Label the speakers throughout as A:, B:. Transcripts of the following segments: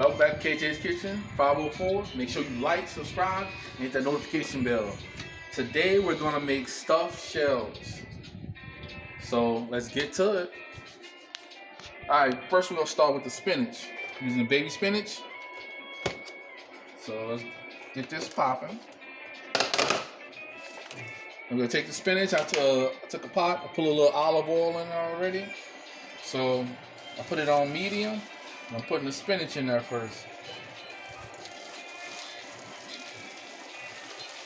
A: Welcome back to KJ's Kitchen 504. Make sure you like, subscribe, and hit that notification bell. Today we're gonna make stuffed shells. So let's get to it. Alright, first we're gonna start with the spinach. Using baby spinach. So let's get this popping. I'm gonna take the spinach. I took a pot, I put a little olive oil in there already. So I put it on medium. I'm putting the spinach in there first.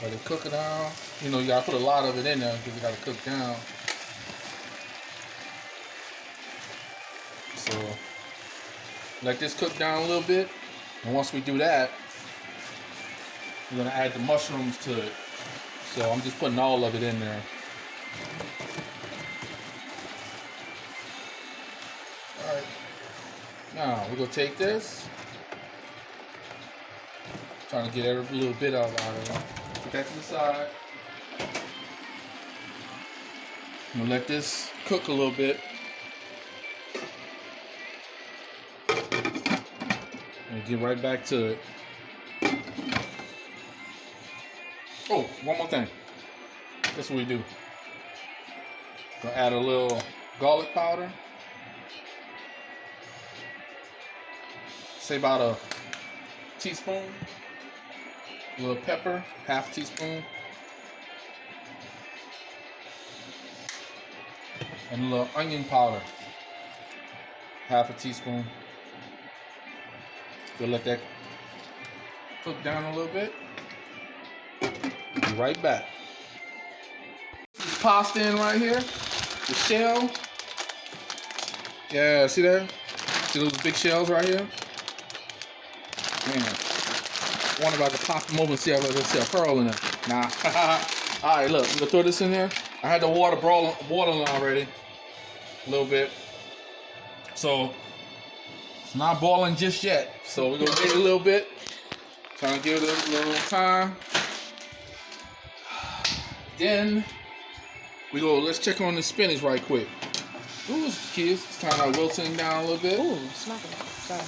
A: Let it cook it down. You know, you gotta put a lot of it in there because you gotta cook down. So let this cook down a little bit. And once we do that, we're gonna add the mushrooms to it. So I'm just putting all of it in there. Alright. Now we're gonna take this. Trying to get every little bit out of it. Put that to the side. I'm gonna let this cook a little bit. And get right back to it. Oh, one more thing. That's what we do. Gonna add a little garlic powder. Say about a teaspoon. A little pepper, half a teaspoon. And a little onion powder, half a teaspoon. We'll let that cook down a little bit. Be right back. This pasta in right here, the shell. Yeah, see that? See those big shells right here? Man, wonder if I could pop them open and see if I can see a pearl in there. Nah. All right, look, we're gonna throw this in there. I had the water boiling already, a little bit. So it's not boiling just yet. So we're gonna wait a little bit. Trying to give it a little time. Then let's check on the spinach right quick. Ooh, kids, it's kind of wilting down a little bit.
B: Ooh, smacking it. Sorry.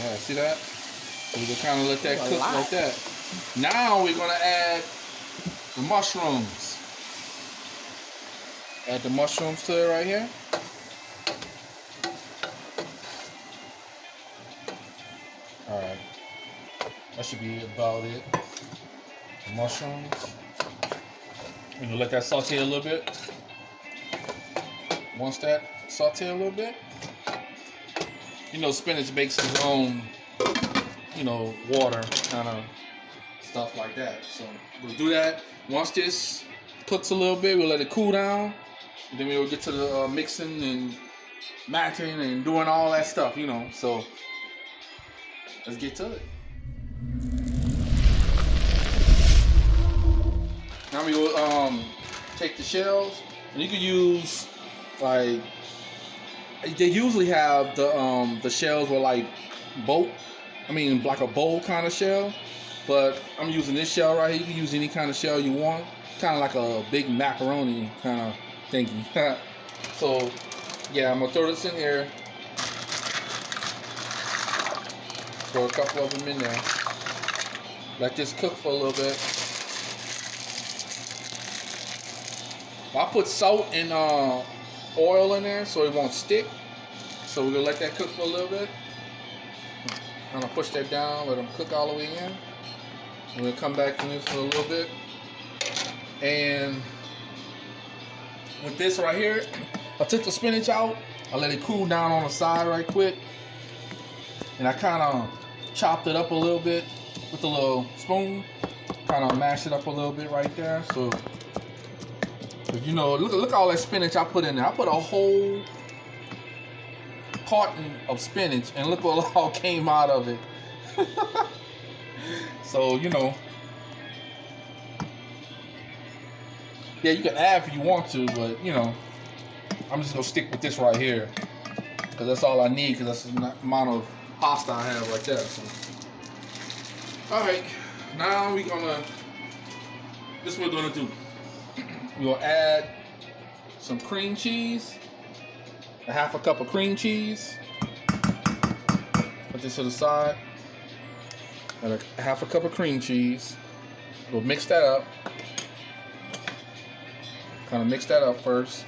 A: Yeah, see that? So we're gonna kind of let that cook like that. Now we're gonna add the mushrooms. Add the mushrooms to it right here. All right, that should be about it. The mushrooms. We're gonna let that saute a little bit. Once that saute a little bit, you know, spinach makes its own, you know, water kind of stuff like that. So we'll do that. Once this cooks a little bit, we'll let it cool down. And then we'll get to the mixing and matching and doing all that stuff, you know. So let's get to it. Now we will take the shells, and you can use like they usually have the shells with like like a bowl kind of shell, but I'm using this shell right here. You can use any kind of shell you want, kind of like a big macaroni kind of thingy. So yeah, I'm gonna throw this in here. Throw a couple of them in there. Let this cook for a little bit. I put salt and oil in there so it won't stick. So we're gonna let that cook for a little bit. I'm gonna push that down, let them cook all the way in. I'm gonna come back in this for a little bit. And with this right here, I took the spinach out. I let it cool down on the side right quick. And I kind of chopped it up a little bit with a little spoon. Kind of mashed it up a little bit right there. So, you know, look at all that spinach I put in there. I put a whole carton of spinach, and look what all came out of it. So, you know, yeah, you can add if you want to, but you know, I'm just gonna stick with this right here because that's all I need, because that's the amount of pasta I have right there. So. All right, now this is what we're gonna do. We'll add some cream cheese, a half a cup of cream cheese. Put this to the side. and a half a cup of cream cheese. We'll mix that up. Kind of mix that up first.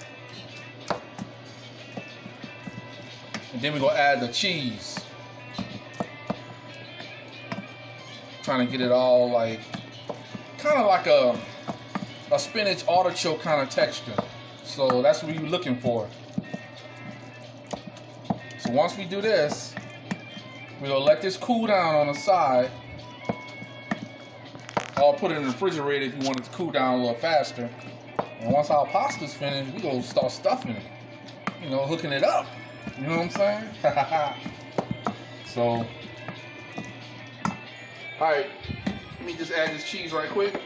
A: And then we're going to add the cheese. Trying to get it all like, kind of like a spinach artichoke kind of texture. So that's what you're looking for. So once we do this, we're going to let this cool down on the side. I'll put it in the refrigerator if you want it to cool down a little faster. And once our pasta's finished, we're going to start stuffing it. You know, hooking it up. You know what I'm saying? So, alright. Let me just add this cheese right quick.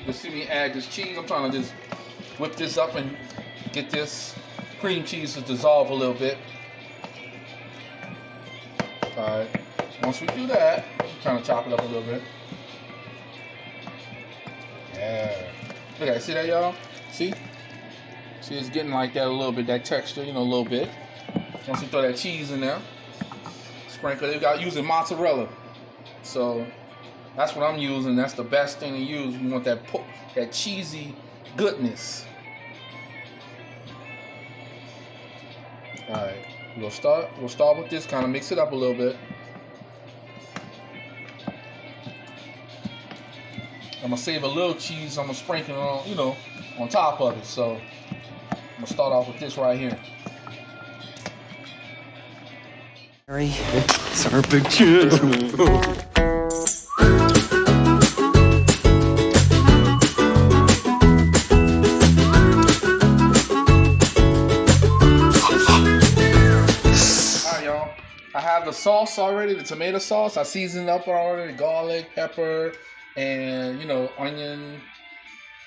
A: Just see me add this cheese. I'm trying to just whip this up and get this cream cheese to dissolve a little bit. Alright. Once we do that, kind of chop it up a little bit. Yeah. Look at that. See that, y'all? See? See, it's getting like that a little bit, that texture, you know, a little bit. Once you throw that cheese in there, sprinkle it. You got using mozzarella. So that's what I'm using. That's the best thing to use. You want that cheesy goodness. Alright. We'll start with this, kind of mix it up a little bit. I'm gonna save a little cheese. I'm gonna sprinkle it on, you know, on top of it. So I'm gonna start off with this right here.
B: It's our big chance.
A: Alright, y'all. I have the sauce already, the tomato sauce. I seasoned up already, garlic, pepper, and, you know, onion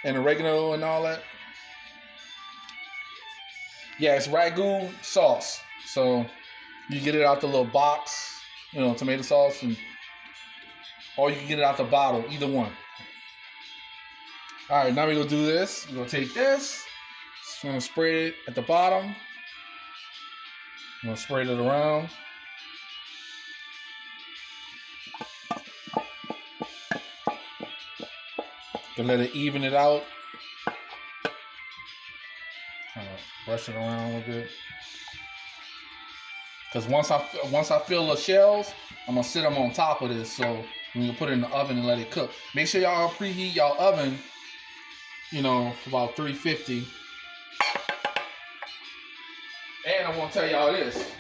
A: and oregano and all that. Yeah, it's ragu sauce. So you get it out the little box, you know, tomato sauce, or you can get it out the bottle, either one. All right, now we're gonna do this. We're gonna take this. I'm gonna spray it at the bottom. I'm gonna spray it around. Then let it even it out. Kind of brush it around a little bit. Because once I fill the shells, I'm gonna sit them on top of this. So when you put it in the oven and let it cook, make sure y'all preheat y'all oven, you know, for about 350. And I want to tell y'all this.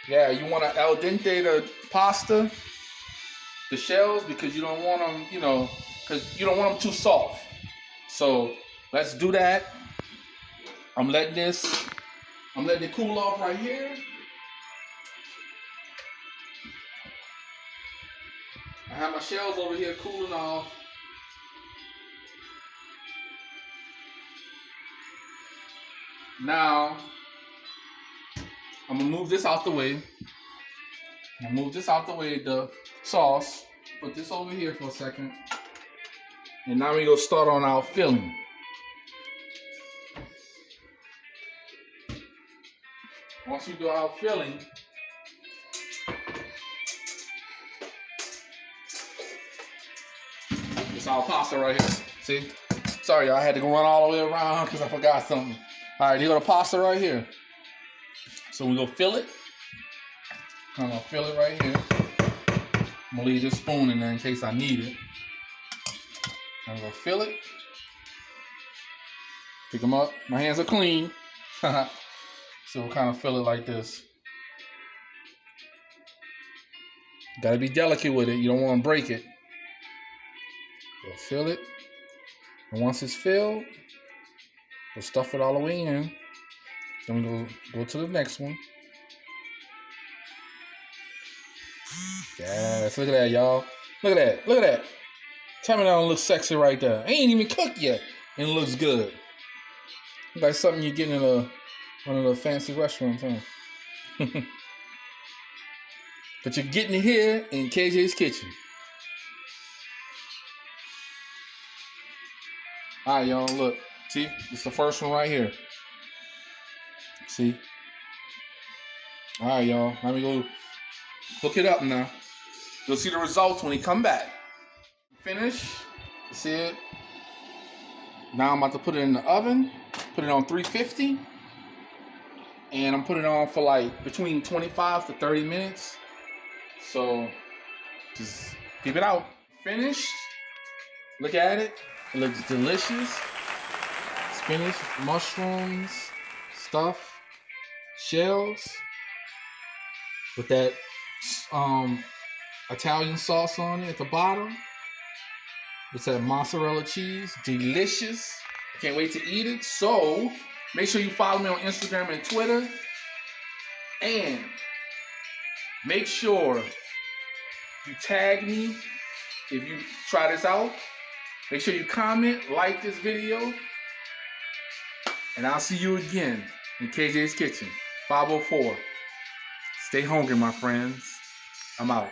A: Yeah, you want to al dente the pasta, the shells, because you don't want them, you know, because you don't want them too soft. So let's do that. I'm letting it cool off right here. I have my shells over here cooling off. Now, I'm gonna move this out the way. The sauce. Put this over here for a second. And now we're gonna start on our filling. Once we do our filling, it's our pasta right here. See? Sorry, y'all, I had to go run all the way around because I forgot something. All right, here go the pasta right here. So we're gonna fill it. I'm gonna fill it right here. I'm gonna leave this spoon in there in case I need it. I'm gonna fill it. Pick them up. My hands are clean. So we'll kind of fill it like this. Gotta be delicate with it. You don't want to break it. We'll fill it. And once it's filled, we'll stuff it all the way in. Then we'll go to the next one. Yes, look at that, y'all. Look at that. Look at that. Tell me that don't look sexy right there. It ain't even cooked yet, and it looks good. Like something you get in one of the fancy restaurants, huh? But you're getting it here in KJ's Kitchen. All right, y'all, look. See, it's the first one right here. See? All right, y'all. Let me go hook it up now. You'll see the results when he come back. Finish. You see it? Now I'm about to put it in the oven. Put it on 350. And I'm putting it on for like between 25 to 30 minutes. So just keep it out. Finished. Look at it. It looks delicious. Spinach, mushrooms, stuff, shells with that Italian sauce on it at the bottom. It's that mozzarella cheese. Delicious. I can't wait to eat it. So make sure you follow me on Instagram and Twitter. And make sure you tag me if you try this out. Make sure you comment, like this video. And I'll see you again in KJ's Kitchen, 504. Stay hungry, my friends. I'm out.